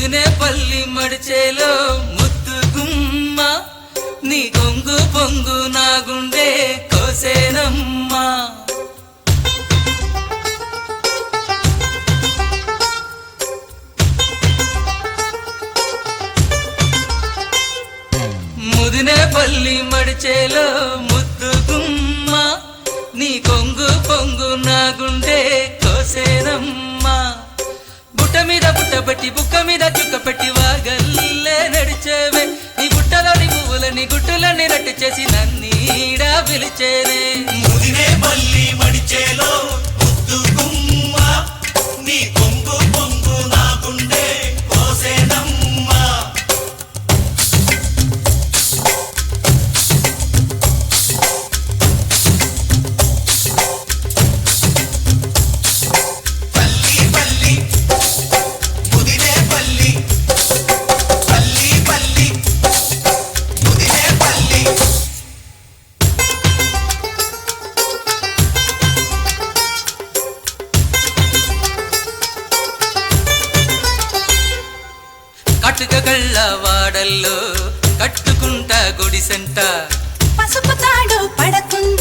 ముదినేపల్లి మడిచేలో ముద్దు గుమ్మ నీ కొంగు పొంగు నా గుండె కోసేనమ్మా ముదినేపల్లి మడిచేలో ముద్దు గుమ్మ నీ కొంగు పొంగు నా గుండె కోసేనమ్మా బుట్ట మీద బుట్టబెట్టి బుక్క మీద చుక్క పెట్టి వాగల్లే నడిచేవే నీ బుట్టలోని పువ్వులని గుట్టులని రట్టు చేసి నన్నీడా పిలిచేనే ముదినేపల్లి మడిచేలో ముద్దు గుమ్మ నీ కొంగు పొంగు నా గుండె కోసేనమ్మా కట్టుక గళ్ళ వాడల్లో కట్టుకుంటా గుడిసెంట పసుపు తాడు పడకుండా